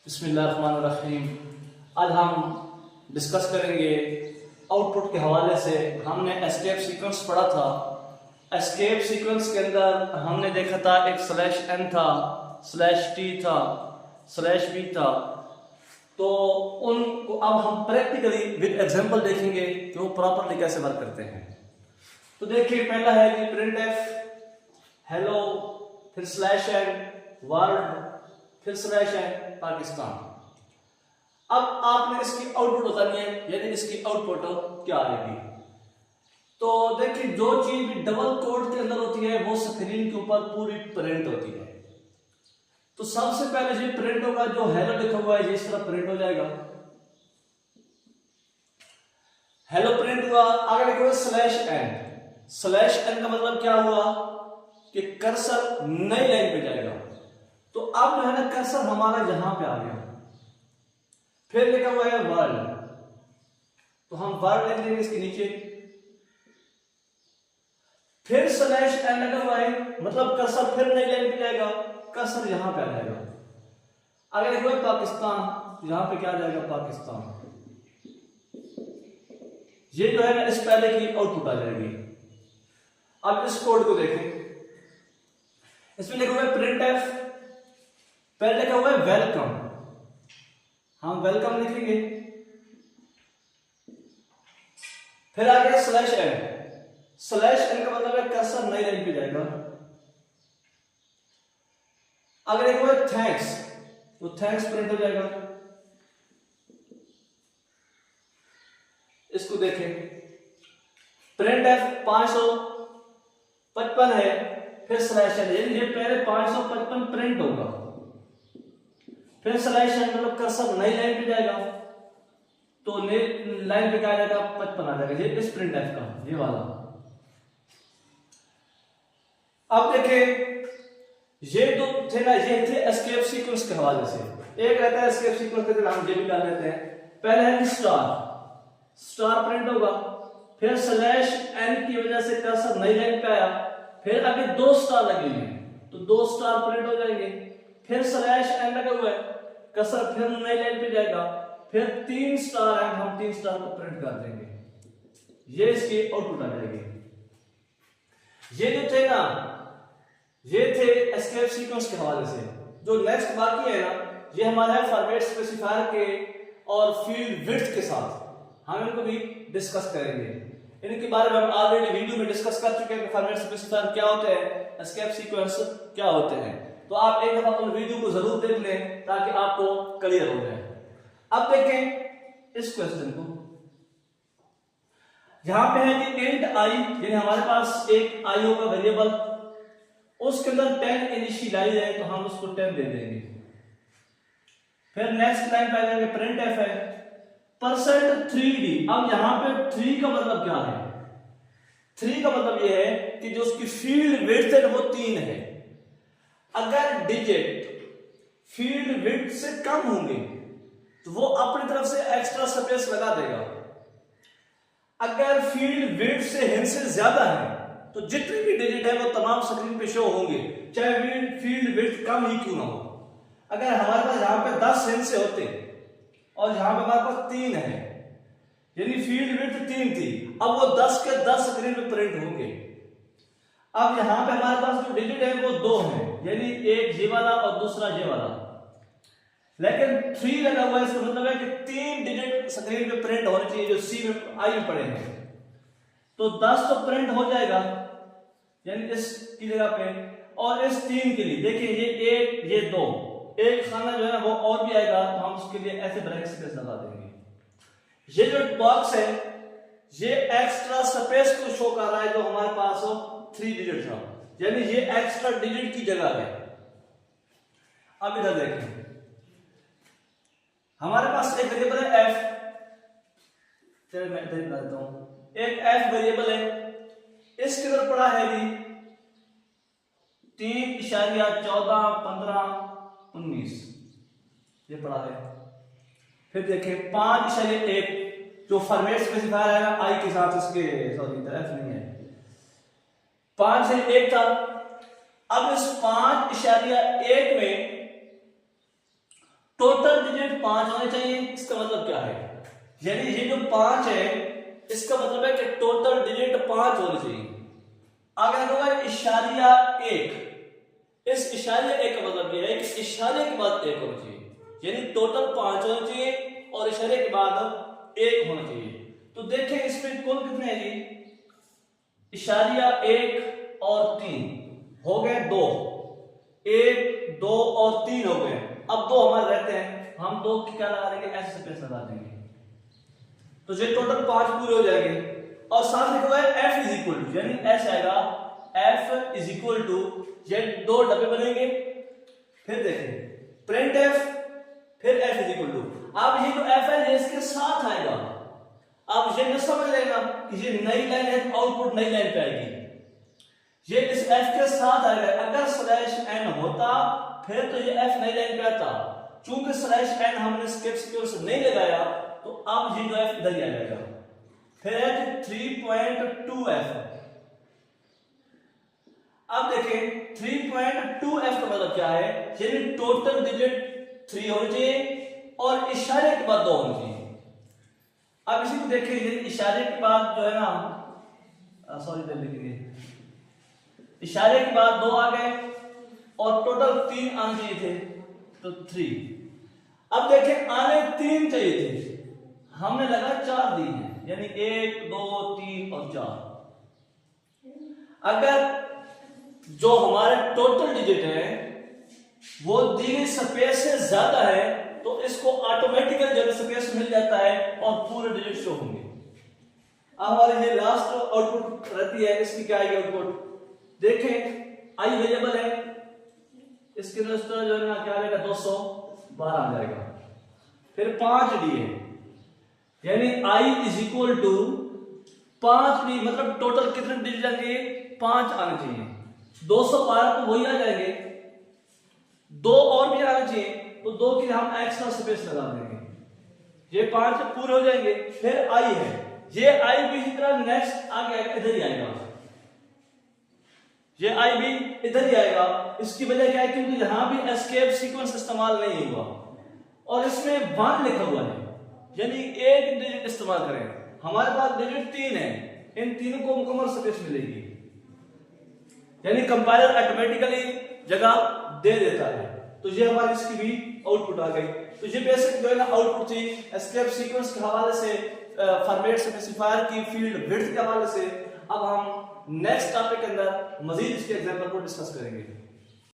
बिस्मिल्लाहिर्रहमानिर्रहीम। आज हम डिस्कस करेंगे आउटपुट के हवाले से। हमने एस्केप सीक्वेंस पढ़ा था। एस्केप सीक्वेंस के अंदर हमने देखा था एक /n था, /t था, /b था। तो उनको अब हम प्रैक्टिकली विद एग्जांपल देखेंगे कि वो प्रॉपरली कैसे वर्क करते हैं। तो देखिए, पहला है कि printf हेलो, फिर /n वर्ल्ड, फिर /n पाकिस्तान। अब आपने इसकी आउटपुट बतानी है, यानी इसकी आउटपुट क्या आएगी। तो देखिए, जो चीज भी डबल कोड के अंदर होती है वो स्क्रीन के ऊपर पूरी प्रिंट होती है। तो सबसे पहले जो प्रिंट होगा, जो हेलो लिखा हुआ है, इस तरह प्रिंट हो जाएगा। हेलो प्रिंट हुआ। आगे लिखो /n का मतलब क्या हुआ कि कर्सर नई लाइन पे जाएगा। तो अब जो है ना, कर्सर हमारा यहां पे आ गया। फिर लिखा हुआ है वर्ल्ड, तो हम वर्ल्ड लिख लेंगे इसके नीचे। फिर /n लगा हुआ है, मतलब कर्सर फिर नई लाइन पे जाएगा, कर्सर यहां पे आ जाएगा। अगर लिखा हुआ है पाकिस्तान, यहां पे क्या आ जाएगा, पाकिस्तान। ये जो है ना, इस पहले की आउटपुट आ जाएगी। अब इस कोड को देखें, इसमें लिखा हुआ है printf, पहले लिखा हुआ है वेलकम, हम वेलकम लिखेंगे। फिर आ गया /n का मतलब है कर्सर नई लाइन पे जाएगा। अगर लिखा हुआ है थैंक्स, तो थैंक्स प्रिंट हो जाएगा। इसको देखें, printf 555 है, फिर /n, ये पहले 555 प्रिंट होगा, फिर /n मतलब कर्सर नई लाइन पे जाएगा। तो नई लाइन पे क्या आ जाएगा, 55 आ जाएगा। ये इस printf का ये वाला। अब देखें, ये दो थे ना, ये थे एस्केप सीक्वेंस के हवाले से। एक रहता है एस्केप सीक्वेंस के हम ये भी डाल लेते हैं। पहले है स्टार प्रिंट होगा, फिर /n की वजह से कर्सर नई लाइन पे आया, फिर आगे 2 स्टार लगेंगे, तो 2 स्टार प्रिंट हो जाएंगे। फिर /n लगा हुआ है, कर्सर फिर नई लाइन पे जाएगा, फिर 3 स्टार है, हम 3 स्टार को प्रिंट कर देंगे। ये इसकी आउटपुट आ जाएगी। ये जो थे ना, ये थे एस्केप सीक्वेंस के हवाले से। जो नेक्स्ट बाकी है ना, ये हमारा है फॉर्मेट स्पेसिफायर के और फील्ड विड्थ के साथ। हम इनको भी डिस्कस करेंगे। इनके बारे में हम ऑलरेडी वीडियो में डिस्कस कर चुके हैं कि फॉर्मेट स्पेसिफायर क्या होते हैं, एस्केप सीक्वेंस क्या होते हैं। तो आप एक दफा उन वीडियो को जरूर देख लें ताकि आपको क्लियर हो जाए। अब देखें इस क्वेश्चन को, यहां पे है कि इंट i, यानी हमारे पास एक i होगा वेरिएबल, उसके अंदर 10 इनिशियलाइज है, तो हम उसको 10 दे देंगे। फिर नेक्स्ट लाइन पे आ जाएंगे, printf है %3d। अब यहां पे 3 का मतलब क्या है, 3 का मतलब यह है कि जो उसकी फील्ड विड्थ है वो 3 है। अगर डिजिट फील्ड विड्थ से कम होंगे तो वो अपनी तरफ से एक्स्ट्रा स्पेस लगा देगा। अगर फील्ड विड्थ से हिंस से ज्यादा है तो जितनी भी डिजिट है वो तमाम स्क्रीन पे शो होंगे, चाहे फील्ड विड्थ कम ही क्यों ना हो। अगर हमारे पास यहां पे 10 हिंस से होते और यहां पे हमारे पास 3 है, यानी फील्ड विड्थ 3 थी, अब वो 10 के 10 स्क्रीन पे प्रिंट होंगे। अब यहां पे हमारे पास जो डिजिट है वो 2 है, यानी एक ये वाला और दूसरा ये वाला। लेकिन 3 लगा हुआ है, इसका मतलब है कि 3 डिजिट स्क्रीन पे प्रिंट होने चाहिए, जो सी में आई में पड़े हैं। तो 10 तो प्रिंट हो जाएगा, यानी इस की जगह पे। और इस 3 के लिए देखिए, ये 1 ये 2, एक खाना जो है ना वो और भी आएगा, तो हम उसके लिए ऐसे ब्रैकेट स्पेस लगा देंगे। ये जो बॉक्स है ये एक्स्ट्रा स्पेस को शो कर रहा है, जो हमारे पास 3 डिजिट था, यानी ये एक्स्ट्रा डिजिट की जगह है। अब इधर देखें, हमारे पास एक वेरिएबल है f, चलिए मैं इधर बता देता हूं। एक f वेरिएबल है, इसके अंदर पड़ा है जी 3.14 15 19, ये पड़ा है। फिर देखें 5.1, जो फॉर्मेट स्पेसिफायर है ना i के साथ, इसके सॉरी इधर f नहीं है, 5 से 1 था। अब इस 5.1 में टोटल 5 होने चाहिए। इसका मतलब क्या है, यानी ये जो 5 है इसका मतलब है कि टोटल डिजिट 5 होने चाहिए। अगर होगा इशारिया 1, इस इशारिया 1 का मतलब ये है कि इशारे के बाद 1 होना चाहिए, यानी टोटल 5 होना चाहिए और इशारे के बाद 1 होना चाहिए। तो देखें इसमें कुल कितने हैं जी, इशारिया 1 और 3 हो गए 2, 1 2 और 3 हो गए। अब 2 हमारे रहते हैं, हम 2 की क्या लगा देंगे, ऐसे स्पेस लगा देंगे, तो ये टोटल 5 पूरे हो जाएंगे। और साथ लिखा हुआ है f इज इक्वल टू, यानी ऐसे आएगा f इज इक्वल टू, ये 2 डब्बे बनेंगे। फिर देखें प्रिंट f, फिर f इज इक्वल टू। अब ये जो f है ये इसके साथ आएगा। अब ये न समझ लेना कि ये नई लाइन है तो आउटपुट नई लाइन पे आएगी, ये इस f के साथ आएगा। अगर स्लैश n होता फिर तो ये f नई लाइन पे आता, चूंकि स्लैश n हमने स्किप सिक्योर से नहीं लगाया तो अब ये जो f इधर ही आ जाएगा। फिर है 3.2f। अब देखें 3.2f का मतलब क्या है, यानी टोटल डिजिट 3 होने चाहिए और इशारे के बाद 2 होने चाहिए। अब इसी को देखें, यदि इशारे के बाद जो है ना, सॉरी इधर लिखेंगे, इशारे के बाद 2 आ गए और टोटल 3 आने चाहिए थे तो 3। अब देखें आने 3 चाहिए थे, हमने लगा 4 दी है, यानी 1 2 3 और 4। अगर जो हमारे टोटल डिजिट है वो दी गई स्पेस से ज्यादा है तो इसको ऑटोमेटिकली जब स्पेस मिल जाता है और पूरे डिजिट शो होंगे। अब हमारी ये लास्ट आउटपुट रहती है, इसकी क्या आएगी आउटपुट, देखें आई वेरिएबल है, इसके रजिस्टर जो है ना क्या आएगा 212 आ जाएगा। फिर 5 डी है, यानी i is equal to 5 D, मतलब टोटल कितने डिजिट आएंगे, 5 आने चाहिए। 212 तो वही आ जाएंगे, 2 और भी आने चाहिए तो 2 की हम एक्स्ट्रा स्पेस लगा देंगे, ये 5 पूरे हो जाएंगे। फिर i है, ये i भी इसी तरह नेक्स्ट आगे इधर ही आएगा, ये i भी इधर ही आएगा। इसकी वजह क्या है, क्योंकि यहां भी एस्केप सीक्वेंस इस्तेमाल नहीं हुआ और इसमें 1 लिखा हुआ है, यानी एक डिजिट इस्तेमाल करें। हमारे पास डिजिट 3 है, इन तीनों को मुकम्मल स्पेस मिलेगी, यानी कंपाइलर ऑटोमेटिकली जगह दे देता है। तो ये हमारी इसकी भी आउटपुट आ गई। तो ये बेसिक जो है ना आउटपुट थी एस्केप सीक्वेंस के हवाले से, फॉर्मेट स्पेसिफायर की फील्ड विड्थ के हवाले से। अब हम नेक्स्ट टॉपिक के अंदर मजीद इसके एग्जांपल को डिस्कस करेंगे।